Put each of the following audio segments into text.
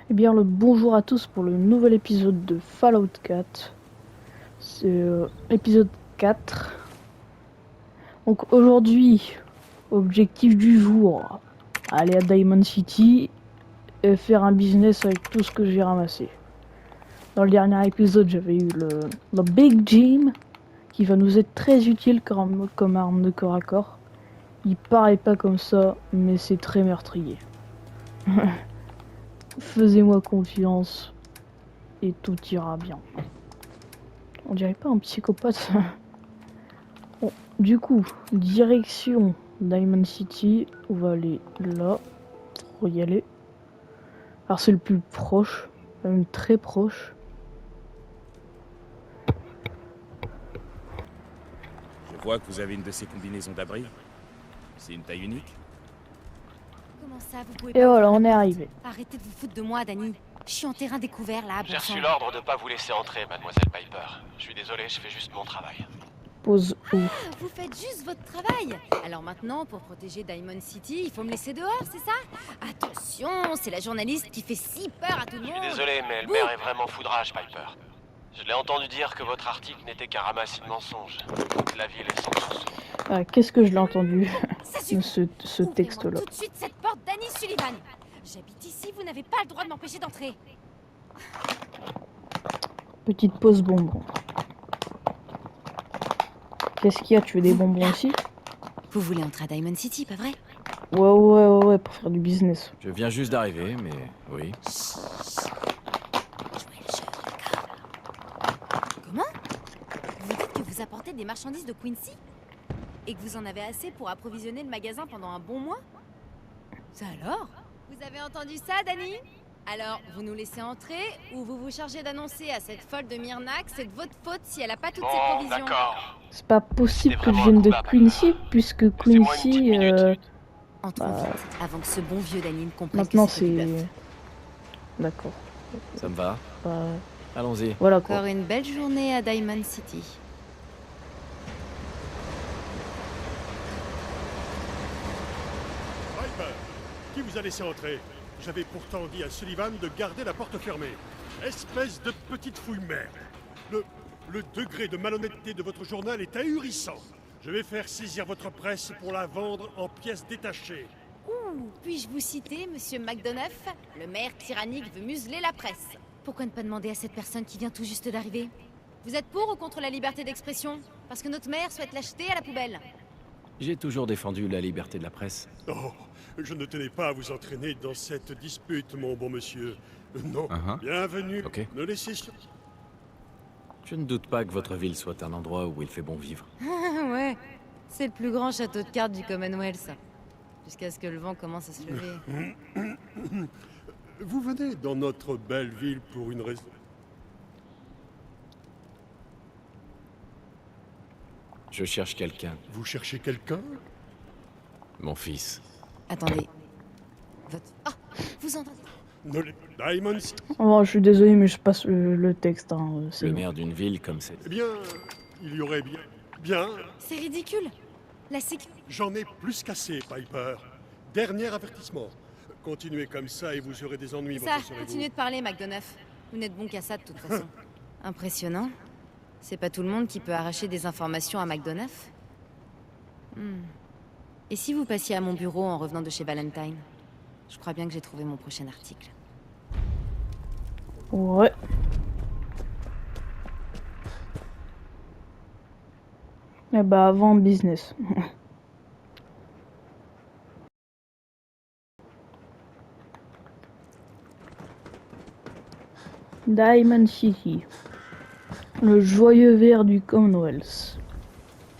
Eh bien, le bonjour à tous pour le nouvel épisode de Fallout 4. C'est épisode 4. Donc aujourd'hui, objectif du jour, aller à Diamond City et faire un business avec tout ce que j'ai ramassé. Dans le dernier épisode, j'avais eu le Big Jim, qui va nous être très utile comme arme de corps à corps. Il paraît pas comme ça, mais c'est très meurtrier. Faisez-moi confiance et tout ira bien. On dirait pas un psychopathe. Bon, du coup, direction Diamond City. On va aller là pour y aller. Alors c'est le plus proche, même très proche. Je vois que vous avez une de ces combinaisons d'abri. C'est une taille unique. Comment ça, vous pouvez Et pas voilà, ouvrir on la est porte? arrivé. Arrêtez de vous foutre de moi, Danny. Je suis en terrain découvert là, J'ai bon reçu sang. l'ordre de pas vous laisser entrer, mademoiselle Piper. Je suis désolé, je fais juste mon travail. Pause où? Vous faites juste votre travail. Alors maintenant, pour protéger Diamond City, il faut me laisser dehors, c'est ça? Attention, c'est la journaliste qui fait si peur à tout le Je monde. suis désolé, mais Bouh. Elmer est vraiment foudrage, Piper. Je l'ai entendu dire que votre article n'était qu'un ramassis de mensonges. Toute la ville est sans soupçon. Ah, qu'est-ce que je l'ai entendu Ça de suffit. ce Ouvrez-moi texte-là. tout de suite cette porte, Danny Sullivan. J'habite ici, vous n'avez pas le droit de m'empêcher d'entrer. Petite pause bonbon. Qu'est-ce qu'il y a? Tu veux des bonbons aussi? Vous voulez entrer à Diamond City, pas vrai? Ouais, pour faire du business. Je viens juste d'arriver, mais oui. Jouez le jeu, d'accord. Comment? Vous dites que vous apportez des marchandises de Quincy? Et que vous en avez assez pour approvisionner le magasin pendant un bon mois? Ça alors? Vous avez entendu ça, Danny? Alors, vous nous laissez entrer ou vous vous chargez d'annoncer à cette folle de Myrna que c'est de votre faute si elle a pas toutes ses Bon, provisions? d'accord. C'est pas possible C'est que je vraiment vienne de coupable. Quincy, puisque Laissez-moi une petite Quincy... minute. Entrons Bah, vite, avant que ce bon vieux Danny ne comprenne maintenant que c'était du c'est... bluff. D'accord. Ça me va. Bah, Allons-y. voilà quoi. Encore une belle journée à Diamond City. Piper, qui vous a laissé entrer? J'avais pourtant dit à Sullivan de garder la porte fermée. Espèce de petite fouille merde. Le degré de malhonnêteté de votre journal est ahurissant. Je vais faire saisir votre presse pour la vendre en pièces détachées. Ouh, puis-je vous citer, monsieur McDonough? Le maire tyrannique veut museler la presse. Pourquoi ne pas demander à cette personne qui vient tout juste d'arriver? Vous êtes pour ou contre la liberté d'expression? Parce que notre maire souhaite l'acheter à la poubelle. J'ai toujours défendu la liberté de la presse. Oh, je ne tenais pas à vous entraîner dans cette dispute, mon bon monsieur. Non, bienvenue. Ok. Ne laissez sur... Je ne doute pas que votre ville soit un endroit où il fait bon vivre. Ouais, c'est le plus grand château de cartes du Commonwealth. Jusqu'à ce que le vent commence à se lever. Vous venez dans notre belle ville pour une raison. Je cherche quelqu'un. Vous cherchez quelqu'un? Mon fils. Attendez. Votre... Ah, vous entendez? Ne les- Diamond... Oh, je suis désolé, mais je passe le texte. Hein, c'est Le bon. maire d'une ville comme cette. Eh bien, il y aurait bien... Bien, C'est ridicule. La sécurité... j'en ai plus qu'assez, Piper. Dernier avertissement. Continuez comme ça et vous aurez des ennuis, Ça, vous continuez de parler, McDonough. Vous n'êtes bon qu'à ça, de toute façon. Impressionnant. C'est pas tout le monde qui peut arracher des informations à McDonough. Et si vous passiez à mon bureau en revenant de chez Valentine? Je crois bien que j'ai trouvé mon prochain article. Ouais. Eh bah, avant business. Diamond City. Le joyeux vert du Commonwealth.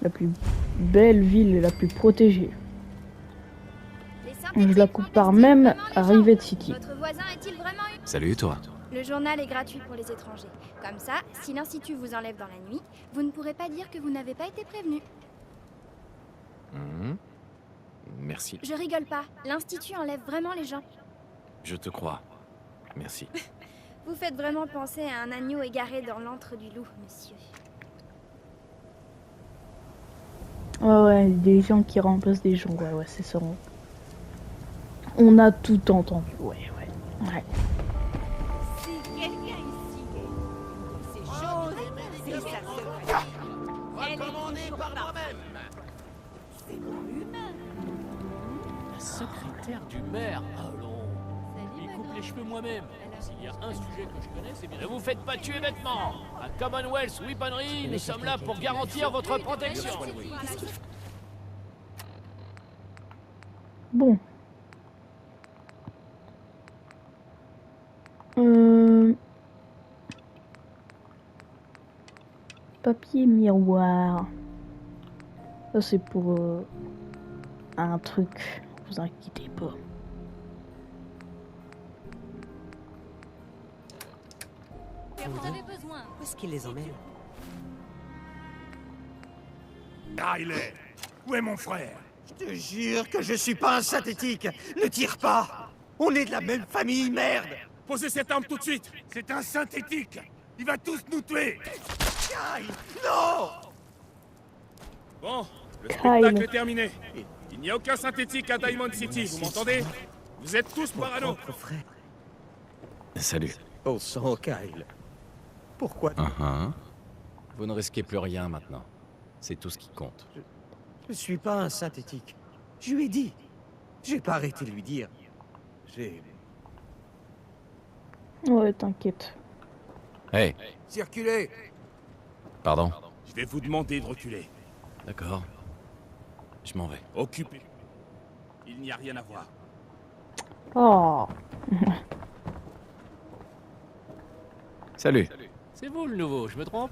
La plus belle ville et la plus protégée. Je la compare même à Rivet City. Votre voisin est-il vraiment Salut, toi. Le journal est gratuit pour les étrangers. Comme ça, si l'Institut vous enlève dans la nuit, vous ne pourrez pas dire que vous n'avez pas été prévenu. Mhm. Merci. Je rigole pas, l'Institut enlève vraiment les gens. Je te crois. Merci. Vous faites vraiment penser à un agneau égaré dans l'antre du loup, monsieur. Ouais, des gens qui remplacent des gens. Ouais, c'est ça. On a tout entendu. Ouais. quelqu'un ici. C'est chaud, c'est ça secret. Recommandé par moi-même. C'est pas humain. La secrétaire du maire. Allons. Salut, Il coupe Manon. les cheveux moi-même. Alors, S'il y a un sujet que je connais, c'est bien. Ne vous faites pas tuer bêtement. À Commonwealth Weaponry, nous sommes là pour garantir votre protection. Bon. Papier miroir. Ça c'est pour un truc. Vous inquiétez pas. Vous avez besoin. Où est-ce qu'il les emmène? Riley, où est mon frère? Je te jure que je suis pas un synthétique. Ne tire pas. On est de la même famille, merde. Posez cette arme tout de suite. C'est un synthétique. Il va tous nous tuer. Aïe, non. Bon, le Kyle. spectacle est terminé. Il n'y a aucun synthétique à Diamond City, vous m'entendez? Vous êtes tous Mon parano. propre frère. Salut. Au sang, Kyle. Pourquoi Vous ne risquez plus rien maintenant. C'est tout ce qui compte. Je suis pas un synthétique. Je lui ai dit. J'ai pas arrêté de lui dire. J'ai... Ouais, t'inquiète. Hey, Circulé. pardon. Je vais vous demander de reculer. D'accord. Je m'en vais. Occupez. Il n'y a rien à voir. Oh. Salut. C'est vous le nouveau, je me trompe?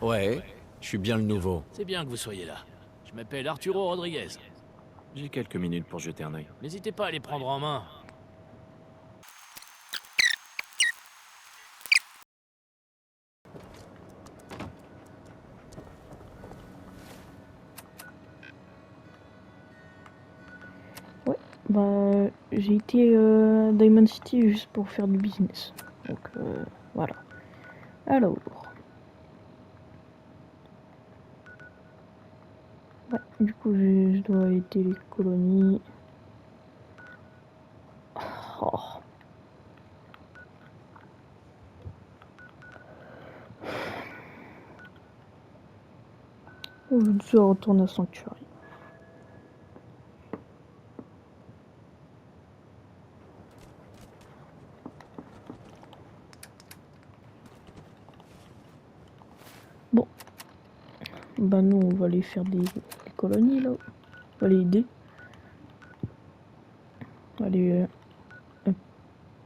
Ouais, je suis bien le nouveau. C'est bien que vous soyez là. Je m'appelle Arturo Rodriguez. J'ai quelques minutes pour jeter un œil. N'hésitez pas à les prendre en main. Bah, j'ai été à Diamond City juste pour faire du business. Donc voilà. Alors. Ouais, du coup, je dois aider les colonies. Oh. Je dois retourner à Sanctuary. Bon. Bah nous on va aller faire des colonies là. On va les aider. Allez,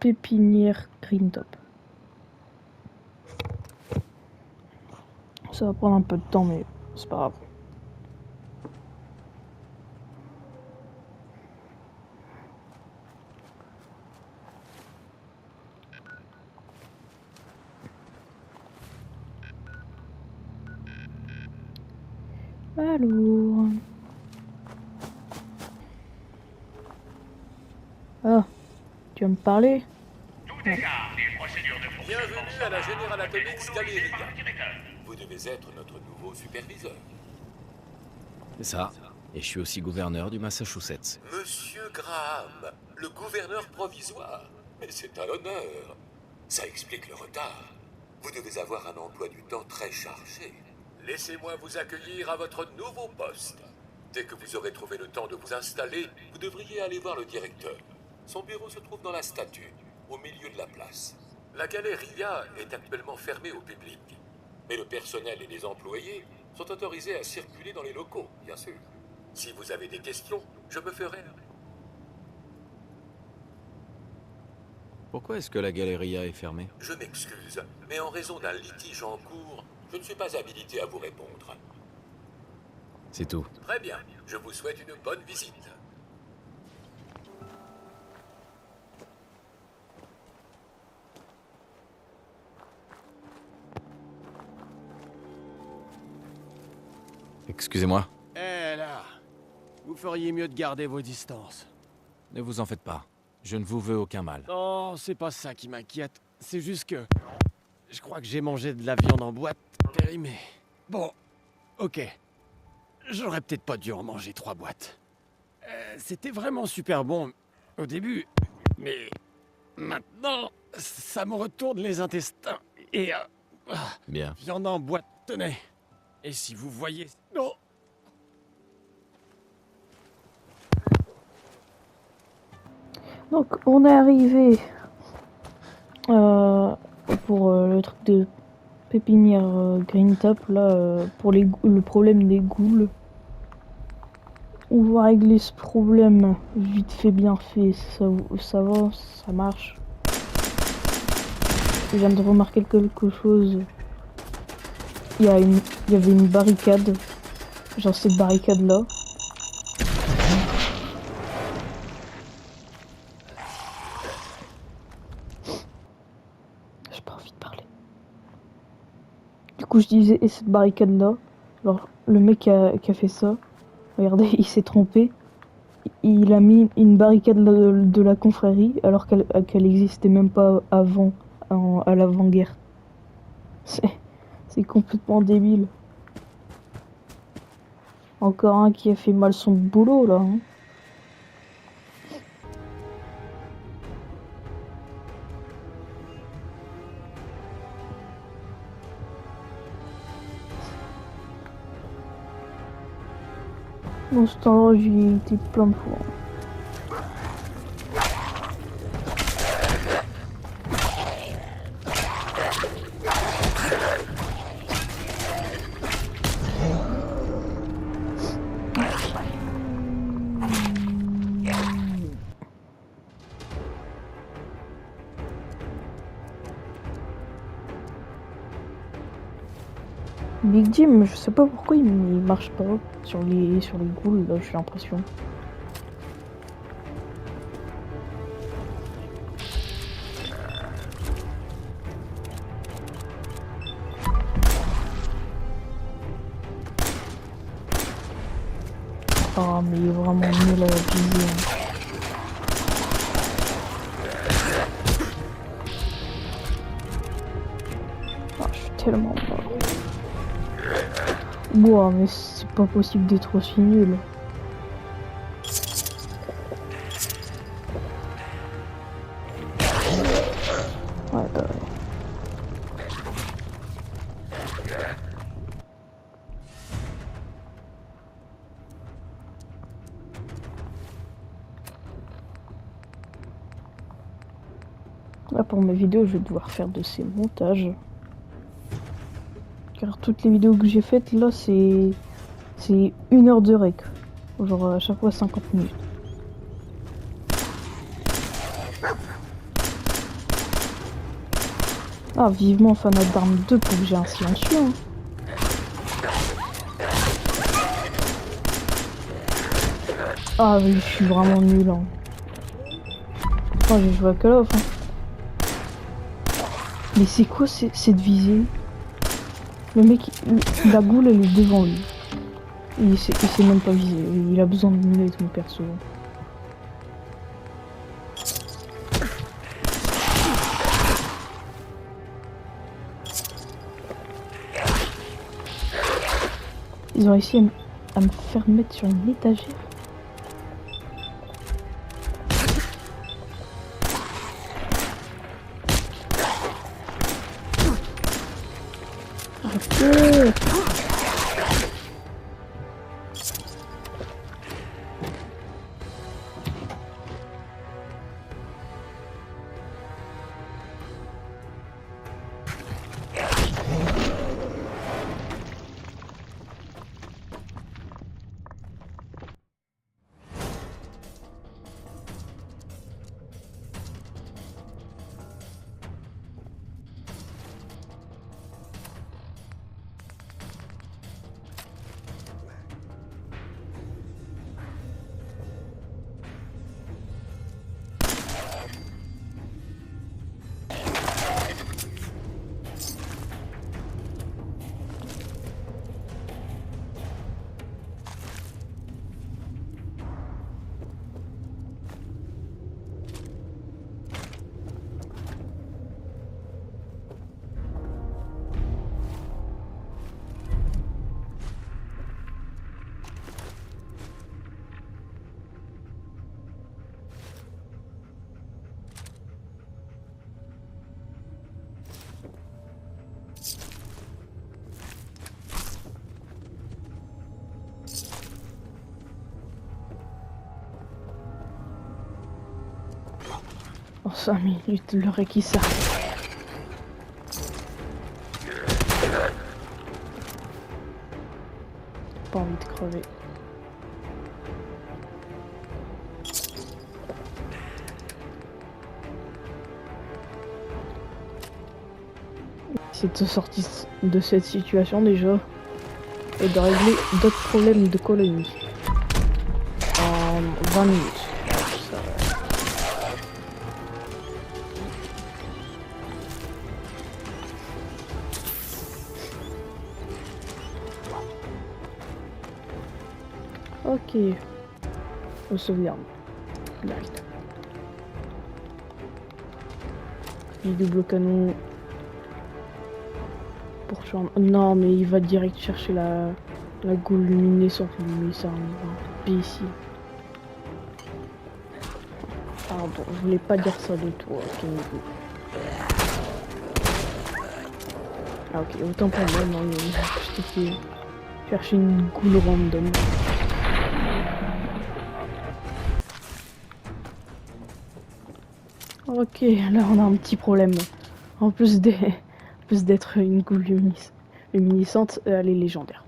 pépinière Green Top. Ça va prendre un peu de temps mais c'est pas grave. Alors... Ah, tu vas me parler? Bienvenue à la General Atomics Galleria. Vous devez être notre nouveau superviseur. C'est ça. Et je suis aussi gouverneur du Massachusetts. Monsieur Graham, le gouverneur provisoire. Mais c'est un honneur. Ça explique le retard. Vous devez avoir un emploi du temps très chargé. Laissez-moi vous accueillir à votre nouveau poste. Dès que vous aurez trouvé le temps de vous installer, vous devriez aller voir le directeur. Son bureau se trouve dans la statue, au milieu de la place. La Galleria est actuellement fermée au public. Mais le personnel et les employés sont autorisés à circuler dans les locaux, bien sûr. Si vous avez des questions, je me ferai... Pourquoi est-ce que la Galleria est fermée? Je m'excuse, mais en raison d'un litige en cours, je ne suis pas habilité à vous répondre. C'est tout. Très bien, je vous souhaite une bonne visite. Excusez-moi. Eh là, vous feriez mieux de garder vos distances. Ne vous en faites pas. Je ne vous veux aucun mal. Non, c'est pas ça qui m'inquiète. C'est juste que... Je crois que j'ai mangé de la viande en boîte périmée. Bon, ok. J'aurais peut-être pas dû en manger 3 boîtes. C'était vraiment super bon au début, mais Maintenant, ça me retourne les intestins. Et... Bien. viande en boîte, tenez. Et si vous voyez... Non. Donc on est arrivé pour le truc de pépinière Green Top là pour le problème des ghouls. On va régler ce problème vite fait bien fait, ça va, ça marche. Je viens de remarquer quelque chose. Il y avait une barricade, genre cette barricade là. J'ai pas envie de parler. Du coup je disais, et cette barricade là, alors le mec qui a fait ça, regardez, il s'est trompé. Il a mis une barricade de la confrérie alors qu'elle existait même pas avant, à l'avant-guerre. C'est complètement débile. Encore un qui a fait mal son boulot là. Hein. Dans ce temps-là, j'y ai été plein de fois. Big Jim, je sais pas pourquoi il marche pas sur les ghouls là, j'ai l'impression. Ah mais il est vraiment nul à viser. Hein. Ah, je suis tellement mort. Wow, mais c'est pas possible d'être aussi nul. Ouais, bah ouais. Là, pour mes vidéos, je vais devoir faire de ces montages. Car toutes les vidéos que j'ai faites là c'est 1 heure de rec. Genre à chaque fois 50 minutes. Ah vivement Fanat d'Armes 2 pour que j'ai un silencieux. Hein. Ah oui je suis vraiment nul. Hein. Pourtant j'ai joué à Call of. Hein. Mais c'est quoi cette visée? Le mec, la goule elle est devant lui. Il sait même pas viser. Il a besoin de mieux avec mon perso. Ils ont réussi à me faire mettre sur une étagère. Arrêtez. En 5 minutes, le ré qui s'arrête. Pas envie de crever. C'est de sortir de cette situation déjà et de régler d'autres problèmes de colonie en 20 minutes. Ok, on sauvegarde. Direct. Les double canon. Pour tuer un... Non, mais il va direct chercher la goule luminescente, mais c'est un imbécile. Pardon, je voulais pas dire ça de toi, Kengo. Ah ok, autant pour moi, non, mais je t'ai fait chercher une goule random. Ok, là on a un petit problème. En plus d'être une goule luminescente, elle est légendaire.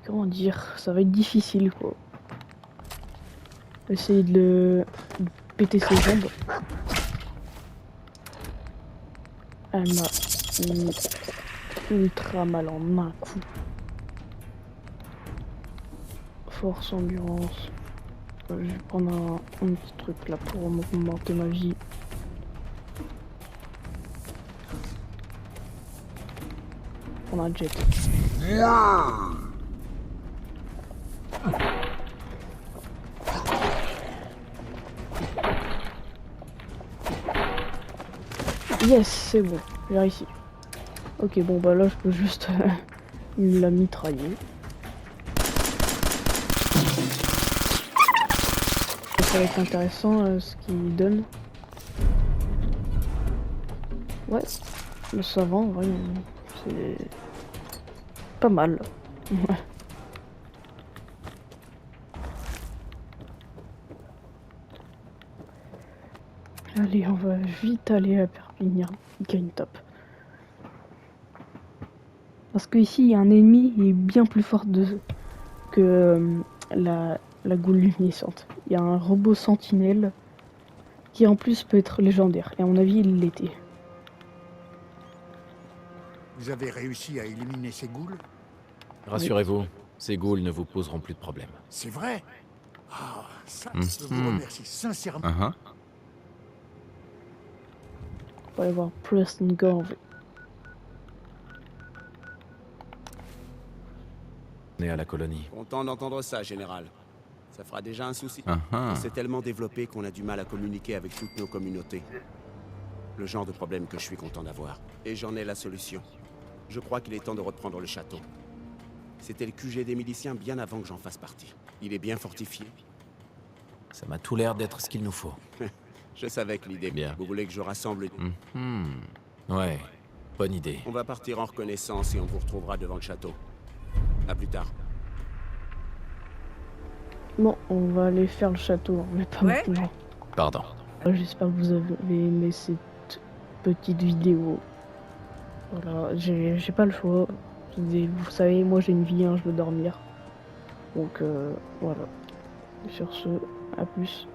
Comment dire, ça va être difficile quoi. Essayer de péter ses jambes. Elle m'a mis ultra mal en un coup. Force, endurance. Je vais prendre un petit truc là pour augmenter ma vie. On a un jet. Yes, c'est bon, j'ai réussi. Ok, bon bah là je peux juste la mitrailler. Ça va être intéressant ce qu'il donne. Ouais, le savant, ouais, c'est pas mal. Ouais. Allez, on va vite aller à Perpignan, gagne top. Parce que ici il y a un ennemi qui est bien plus fort que la goule luminescente. Il y a un robot sentinelle qui en plus peut être légendaire. Et à mon avis, il l'était. Vous avez réussi à éliminer ces ghouls? Rassurez-vous, ces ghouls ne vous poseront plus de problème. C'est vrai? Ah, ça, je vous remercie sincèrement. On va aller voir Preston Garvey. On est à la colonie. Content d'entendre ça, général. Ça fera déjà un souci. On s'est tellement développé qu'on a du mal à communiquer avec toutes nos communautés. Le genre de problème que je suis content d'avoir. Et j'en ai la solution. Je crois qu'il est temps de reprendre le château. C'était le QG des miliciens bien avant que j'en fasse partie. Il est bien fortifié. Ça m'a tout l'air d'être ce qu'il nous faut. Je savais que l'idée... Bien. Vous voulez que je rassemble... Ouais, bonne idée. On va partir en reconnaissance et on vous retrouvera devant le château. À plus tard. Bon, on va aller faire le château, mais pas maintenant. Pardon. J'espère que vous avez aimé cette petite vidéo. Voilà, j'ai pas le choix. Vous savez, moi j'ai une vie, hein, je veux dormir. Donc voilà. Sur ce, à plus.